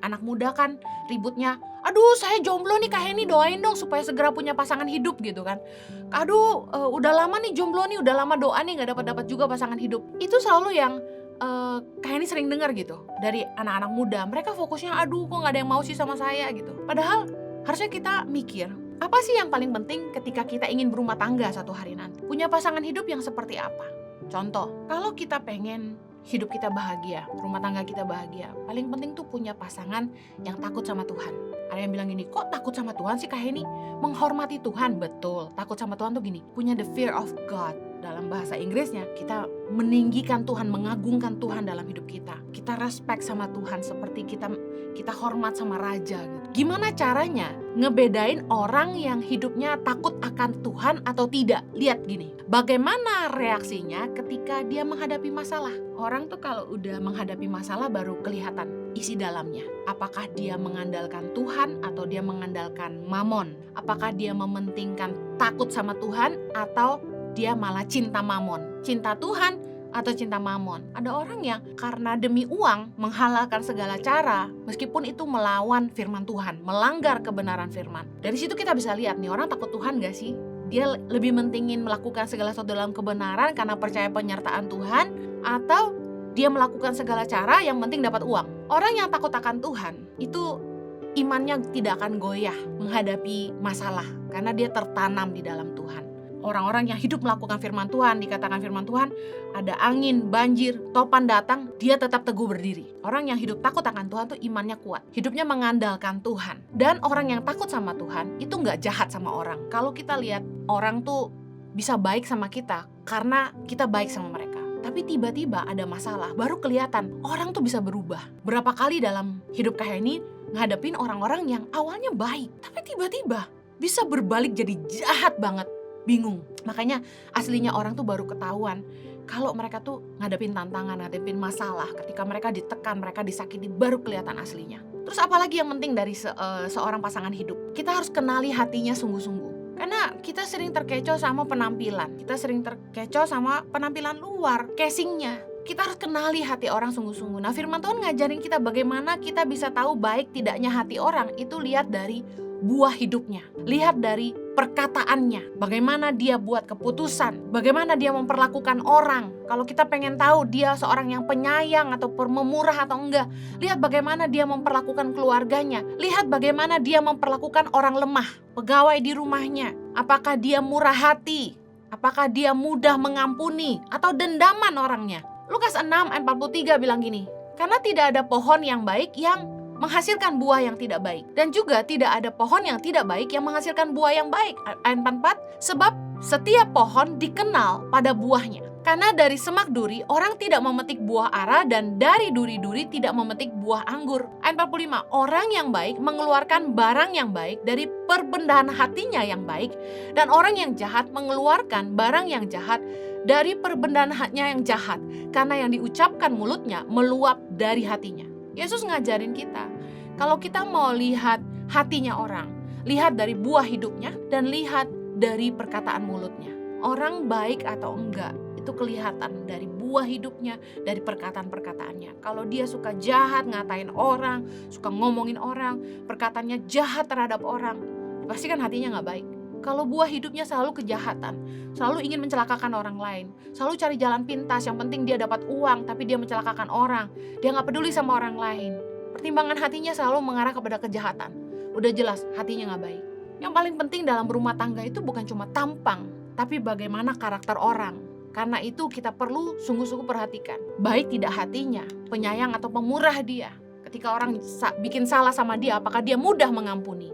Anak muda kan ributnya, aduh saya jomblo nih Kak Heni, doain dong supaya segera punya pasangan hidup gitu kan. Aduh udah lama nih jomblo nih, udah lama doa nih gak dapat juga pasangan hidup. Itu selalu yang Kak Heni sering dengar gitu dari anak-anak muda. Mereka fokusnya aduh kok gak ada yang mau sih sama saya gitu. Padahal harusnya kita mikir, apa sih yang paling penting ketika kita ingin berumah tangga satu hari nanti? Punya pasangan hidup yang seperti apa? Contoh, kalau kita pengen hidup kita bahagia, rumah tangga kita bahagia, paling penting tuh punya pasangan yang takut sama Tuhan. Ada yang bilang gini, kok takut sama Tuhan sih Kak Heni? Menghormati Tuhan, betul. Takut sama Tuhan tuh gini, punya the fear of God. Dalam bahasa Inggrisnya, kita meninggikan Tuhan, mengagungkan Tuhan dalam hidup kita. Kita respect sama Tuhan seperti kita hormat sama raja gitu. Gimana caranya ngebedain orang yang hidupnya takut akan Tuhan atau tidak? Lihat gini, bagaimana reaksinya ketika dia menghadapi masalah. Orang tuh kalau udah menghadapi masalah baru kelihatan isi dalamnya. Apakah dia mengandalkan Tuhan atau dia mengandalkan mamon? Apakah dia mementingkan takut sama Tuhan atau dia malah cinta mamon? Cinta Tuhan atau cinta mamon? Ada orang yang karena demi uang menghalalkan segala cara, meskipun itu melawan firman Tuhan, melanggar kebenaran firman. Dari situ kita bisa lihat nih, orang takut Tuhan gak sih? Dia lebih mentingin melakukan segala sesuatu dalam kebenaran karena percaya penyertaan Tuhan, atau dia melakukan segala cara yang penting dapat uang. Orang yang takut akan Tuhan itu imannya tidak akan goyah menghadapi masalah karena dia tertanam di dalam Tuhan. Orang-orang yang hidup melakukan firman Tuhan, dikatakan firman Tuhan, ada angin, banjir, topan datang, dia tetap teguh berdiri. Orang yang hidup takut akan Tuhan tuh imannya kuat, hidupnya mengandalkan Tuhan. Dan orang yang takut sama Tuhan itu gak jahat sama orang. Kalau kita lihat orang tuh bisa baik sama kita karena kita baik sama mereka. Tapi tiba-tiba ada masalah, baru kelihatan orang tuh bisa berubah. Berapa kali dalam hidup Kak Heni ngadepin orang-orang yang awalnya baik, tapi tiba-tiba bisa berbalik jadi jahat banget. Bingung. Makanya aslinya orang tuh baru ketahuan kalau mereka tuh ngadepin tantangan, ngadepin masalah, ketika mereka ditekan, mereka disakiti, baru kelihatan aslinya. Terus apalagi yang penting dari seorang pasangan hidup? Kita harus kenali hatinya sungguh-sungguh. Karena kita sering terkecoh sama penampilan, kita sering terkecoh sama penampilan luar, casingnya. Kita harus kenali hati orang sungguh-sungguh. Nah, firman Tuhan ngajarin kita bagaimana kita bisa tahu baik tidaknya hati orang. Itu lihat dari buah hidupnya, lihat dari perkataannya, bagaimana dia buat keputusan, bagaimana dia memperlakukan orang. Kalau kita pengen tahu dia seorang yang penyayang atau pemurah atau enggak, lihat bagaimana dia memperlakukan keluarganya, lihat bagaimana dia memperlakukan orang lemah, pegawai di rumahnya. Apakah dia murah hati, apakah dia mudah mengampuni, atau dendaman orangnya. Lukas 6 ayat 43 bilang gini, karena tidak ada pohon yang baik yang menghasilkan buah yang tidak baik, dan juga tidak ada pohon yang tidak baik yang menghasilkan buah yang baik. Ayat 44, sebab setiap pohon dikenal pada buahnya. Karena dari semak duri orang tidak memetik buah ara, dan dari duri-duri tidak memetik buah anggur. Ayat 45, orang yang baik mengeluarkan barang yang baik dari perbendaharaan hatinya yang baik, dan orang yang jahat mengeluarkan barang yang jahat dari perbendaharaan hatinya yang jahat, karena yang diucapkan mulutnya meluap dari hatinya. Yesus ngajarin kita, kalau kita mau lihat hatinya orang, lihat dari buah hidupnya dan lihat dari perkataan mulutnya. Orang baik atau enggak, itu kelihatan dari buah hidupnya, dari perkataan-perkataannya. Kalau dia suka jahat, ngatain orang, suka ngomongin orang, perkataannya jahat terhadap orang, pasti kan hatinya gak baik. Kalau buah hidupnya selalu kejahatan, selalu ingin mencelakakan orang lain, selalu cari jalan pintas, yang penting dia dapat uang tapi dia mencelakakan orang, dia gak peduli sama orang lain, pertimbangan hatinya selalu mengarah kepada kejahatan, udah jelas hatinya gak baik. Yang paling penting dalam berumah tangga itu bukan cuma tampang, tapi bagaimana karakter orang. Karena itu kita perlu sungguh-sungguh perhatikan, baik tidak hatinya, penyayang atau pemurah dia. Ketika orang bikin salah sama dia, apakah dia mudah mengampuni?